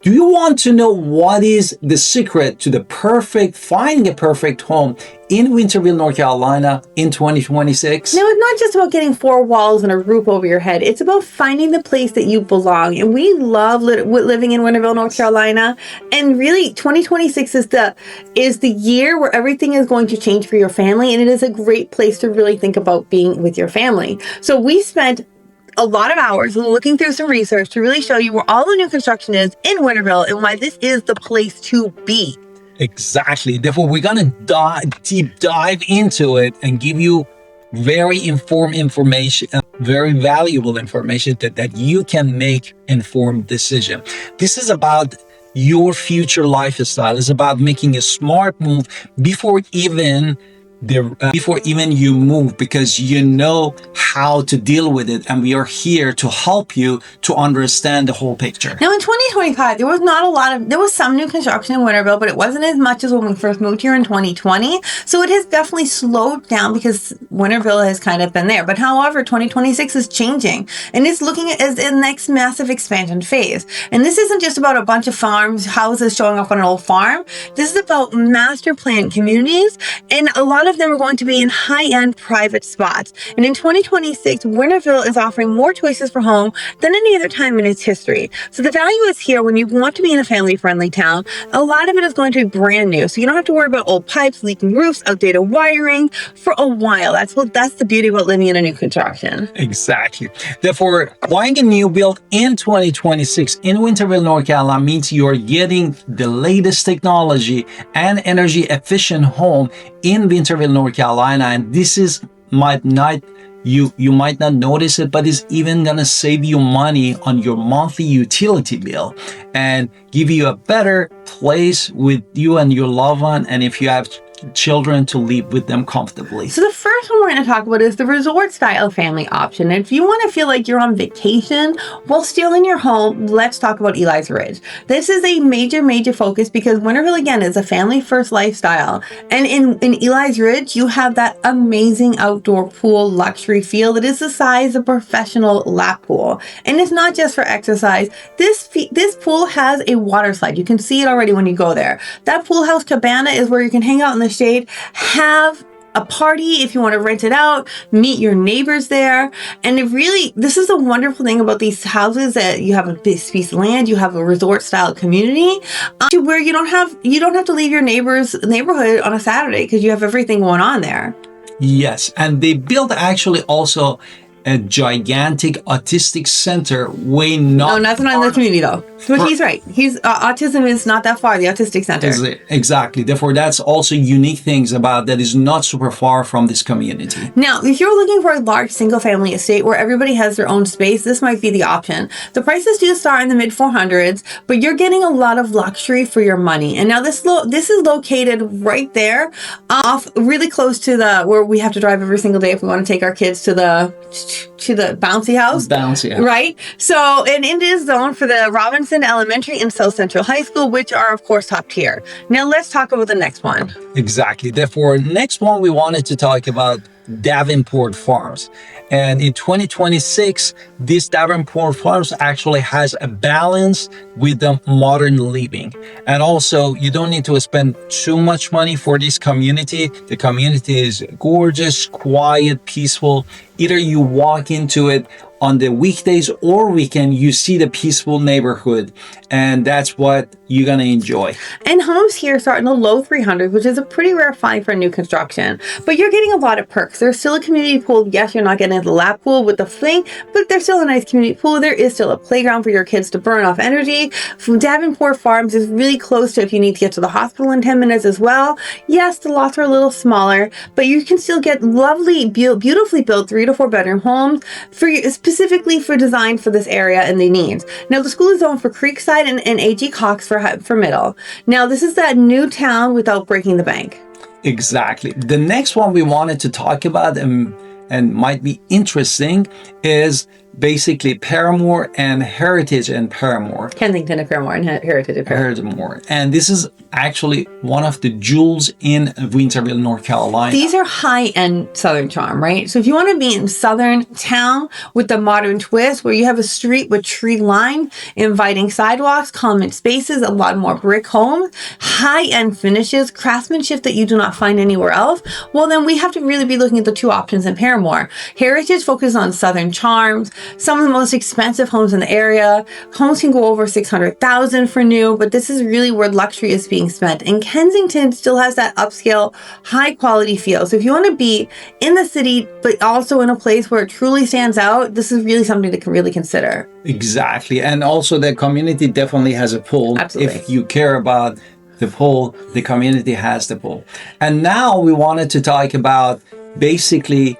Do you want to know what is the secret to finding a perfect home in Winterville, North Carolina in 2026? No, it's not just about getting four walls and a roof over your head. It's about finding the place that you belong. And we love living in Winterville, North Carolina. And really, 2026 is the year where everything is going to change for your family. And it is a great place to really think about being with your family. So we spent a lot of hours looking through some research to really show you where all the new construction is in Winterville and why this is the place to be. Exactly. Therefore, we're going to deep dive into it and give you very informed information, very valuable information that you can make informed decision. This is about your future lifestyle. It's about making a smart move before even you move, because you know how to deal with it, and we are here to help you to understand the whole picture. Now in 2025, there was some new construction in Winterville, but it wasn't as much as when we first moved here in 2020. So it has definitely slowed down because Winterville has kind of been there. But however, 2026 is changing, and it's looking at the next massive expansion phase. And this isn't just about a bunch of houses showing up on an old farm. This is about master planned communities, and a lot of them are going to be in high-end private spots. And in 2026, Winterville is offering more choices for home than any other time in its history. So the value is here when you want to be in a family-friendly town. A lot of it is going to be brand new, so you don't have to worry about old pipes, leaking roofs, outdated wiring for a while. That's the beauty about living in a new construction. Exactly. Therefore, buying a new build in 2026 in Winterville, North Carolina means you're getting the latest technology and energy efficient home in Winterville, North Carolina. And this is you might not notice it, but it's even gonna save you money on your monthly utility bill and give you a better place with you and your loved one, and if you have children, to live with them comfortably. So the first one we're going to talk about is the resort style family option. And if you want to feel like you're on vacation while still in your home, let's talk about Eli's Ridge. This is a major focus because Winterville, again, is a family first lifestyle. And in Eli's Ridge, you have that amazing outdoor pool luxury feel that is the size of a professional lap pool. And it's not just for exercise. This pool has a water slide. You can see it already when you go there. That pool house cabana is where you can hang out in the shade, have a party if you want to rent it out, meet your neighbors there. And this is a wonderful thing about these houses, that you have a big piece of land, you have a resort style community to where you don't have to leave your neighbor's neighborhood on a Saturday because you have everything going on there. Yes, and they built actually also a gigantic autistic center No, nothing in the community though. But he's right. Autism is not that far, the autistic center. Exactly. Therefore, that's also unique things about that is not super far from this community. Now, if you're looking for a large single family estate where everybody has their own space, this might be the option. The prices do start in the mid 400s, but you're getting a lot of luxury for your money. And now this is located right there, off really close to where we have to drive every single day if we want to take our kids to the bouncy house. Right? So, and it is zoned for the Robinson Elementary and South Central High School, which are, of course, top tier. Now, let's talk about the next one. Exactly. Therefore, next one we wanted to talk about Davenport Farms. And in 2026, this Davenport Farms actually has a balance with the modern living. And also, you don't need to spend too much money for this community. The community is gorgeous, quiet, peaceful. Either you walk into it on the weekdays or weekend, you see the peaceful neighborhood, and that's what you're gonna enjoy. And homes here start in the low 300s, which is a pretty rare find for new construction, but you're getting a lot of perks. There's still a community pool. Yes, you're not getting the lap pool with the fling, but there's still a nice community pool. There is still a playground for your kids to burn off energy. Davenport Farms is really close to if you need to get to the hospital in 10 minutes as well. Yes, the lots are a little smaller, but you can still get lovely, beautifully built 3 to 4 bedroom homes specifically designed for this area and the needs. Now, the school is zoned for Creekside and A.G. Cox for middle. Now, this is that new town without breaking the bank. Exactly. The next one we wanted to talk about and might be interesting is basically Paramore and Heritage and Paramore. Kensington and Paramore and Heritage and Paramore. And this is actually one of the jewels in Winterville, North Carolina. These are high-end Southern charm, right? So if you want to be in Southern town with the modern twist, where you have a street with tree line, inviting sidewalks, common spaces, a lot more brick homes, high-end finishes, craftsmanship that you do not find anywhere else, well, then we have to really be looking at the two options in Paramore. Heritage focuses on Southern charms, some of the most expensive homes in the area. Homes can go over $600,000 for new, but this is really where luxury is being spent. And Kensington still has that upscale, high quality feel. So if you want to be in the city, but also in a place where it truly stands out, this is really something to really consider. Exactly. And also the community definitely has a pull. Absolutely. If you care about the pull, the community has the pull. And now we wanted to talk about basically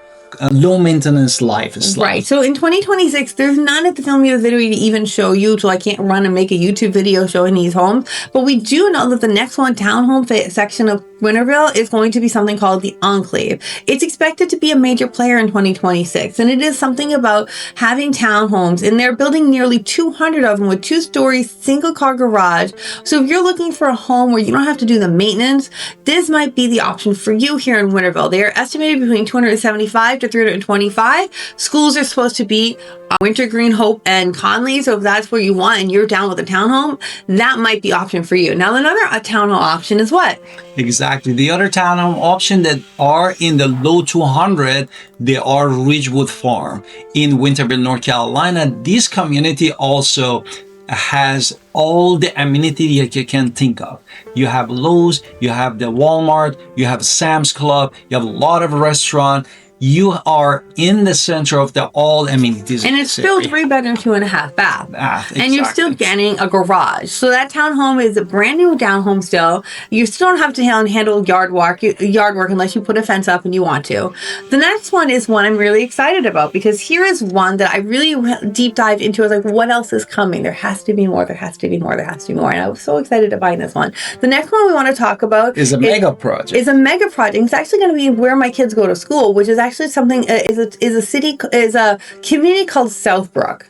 low maintenance lifestyle. Right. So in 2026, there's none at the film music video to even show you, so I can't run and make a YouTube video showing these homes. But we do know that the next one, townhome section of Winterville, is going to be something called the Enclave. It's expected to be a major player in 2026, and it is something about having townhomes, and they're building nearly 200 of them with 2-story single car garage. So if you're looking for a home where you don't have to do the maintenance, this might be the option for you here in Winterville. They are estimated between 275 to 325. Schools are supposed to be Wintergreen, Hope, and Conley. So if that's where you want and you're down with a townhome, that might be option for you. Now, another townhome option is what? Exactly. The other townhome option that are in the low 200, they are Ridgewood Farm in Winterville, North Carolina. This community also has all the amenity that you can think of. You have Lowe's, you have the Walmart, you have Sam's Club, you have a lot of restaurant. You are in the center of the all amenities. And it's still 3-bedroom, 2.5 bath. Exactly. And you're still getting a garage. So that townhome is a brand new townhome still. You still don't have to handle yard work unless you put a fence up and you want to. The next one is one I'm really excited about, because here is one that I really deep dive into. I was like, what else is coming? There has to be more. There has to be more. There has to be more. And I was so excited to find this one. The next one we want to talk about is a mega project. It's a mega project. It's actually going to be where my kids go to school, which is actually something is a community called Southbrooke.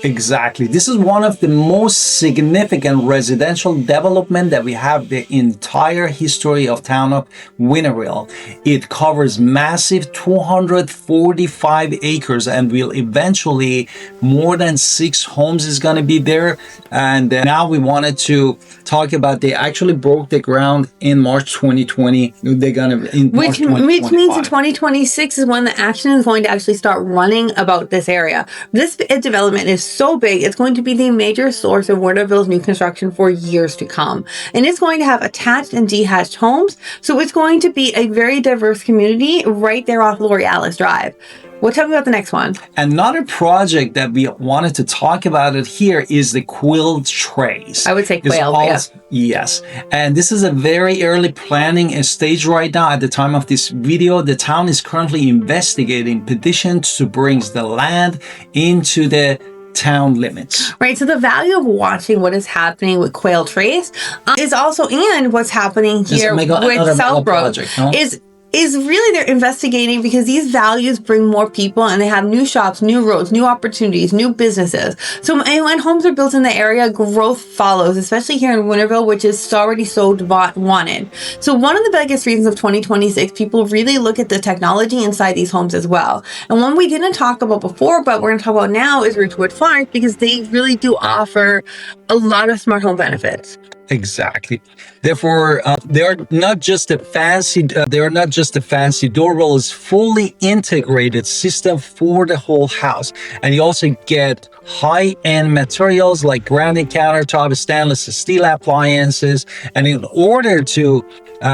Exactly. This is one of the most significant residential development that we have the entire history of town of Winterville. It covers massive 245 acres and will eventually more than 6 homes is going to be there. And now we wanted to talk about, they actually broke the ground in March 2020. They're going to which means in 2026 is when the action is going to actually start running about this area. This development is so big, it's going to be the major source of Winterville's new construction for years to come. And it's going to have attached and detached homes. So it's going to be a very diverse community right there off L'Orealis Drive. Well, tell me about the next one. Another project that we wanted to talk about it here is the Quill Trace. I would say Quail, yeah. Yes. And this is a very early planning stage right now. At the time of this video, the town is currently investigating petitions to bring the land into the town limits. Right. So the value of watching what is happening with Quail Trace is also, and what's happening here with Southbrooke is really they're investigating, because these values bring more people and they have new shops, new roads, new opportunities, new businesses. So when homes are built in the area, growth follows, especially here in Winterville, which is already so wanted. So one of the biggest reasons of 2026, people really look at the technology inside these homes as well. And one we didn't talk about before, but we're going to talk about now, is Ridgewood Farms, because they really do offer a lot of smart home benefits. Exactly. Therefore, they are not just a fancy. Doorbell is fully integrated system for the whole house, and you also get high-end materials like granite countertop, stainless steel appliances. And in order to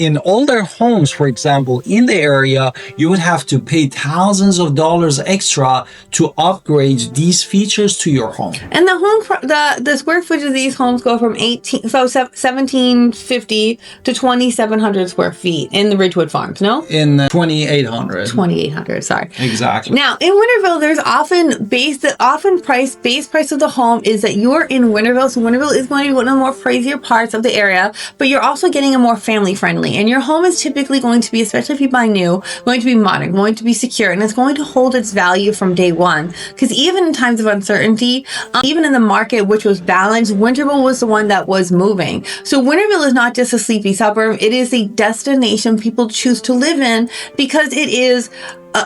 in older homes, for example, in the area, you would have to pay thousands of dollars extra to upgrade these features to your home. And the square footage of these homes go from 1750 to 2,700 square feet in the Ridgewood Farms. No, in 2,800. 2,800. Sorry. Exactly. Now in Winterville, there's base price of the home is that you're in Winterville. So Winterville is going to be one of the more pricier parts of the area, but you're also getting a more family-friendly friendly. And your home is typically going to be, especially if you buy new, going to be modern, going to be secure, and it's going to hold its value from day one. Because even in times of uncertainty, even in the market, which was balanced, Winterville was the one that was moving. So Winterville is not just a sleepy suburb, it is a destination people choose to live in because it is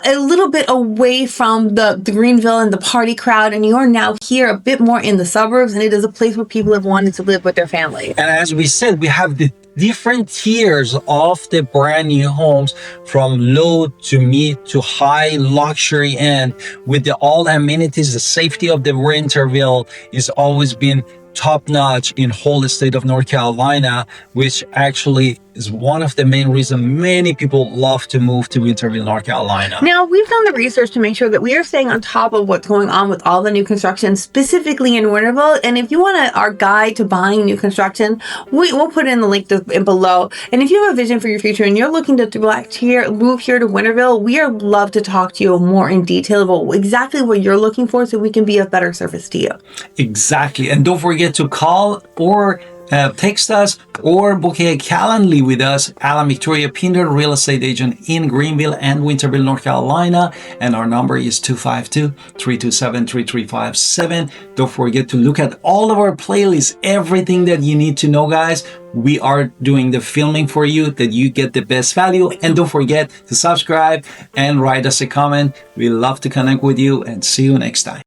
a little bit away from the Greenville and the party crowd, and you are now here a bit more in the suburbs, and it is a place where people have wanted to live with their family. And as we said, we have the different tiers of the brand new homes, from low to mid to high luxury end, with all amenities. The safety of the Winterville is always been top notch in whole state of North Carolina, which actually is one of the main reasons many people love to move to Winterville, North Carolina. Now, we've done the research to make sure that we are staying on top of what's going on with all the new construction, specifically in Winterville. And if you want our guide to buying new construction, we'll put in the link below. And if you have a vision for your future and you're looking to move here to Winterville, we would love to talk to you more in detail about exactly what you're looking for so we can be of better service to you. Exactly. And don't forget to call or text us or book a Calendly with us, Alan Victoria Pinder, real estate agent in Greenville and Winterville, North Carolina. And our number is 252-327-3357. Don't forget to look at all of our playlists, everything that you need to know, guys. We are doing the filming for you that you get the best value. And don't forget to subscribe and write us a comment. We love to connect with you, and see you next time.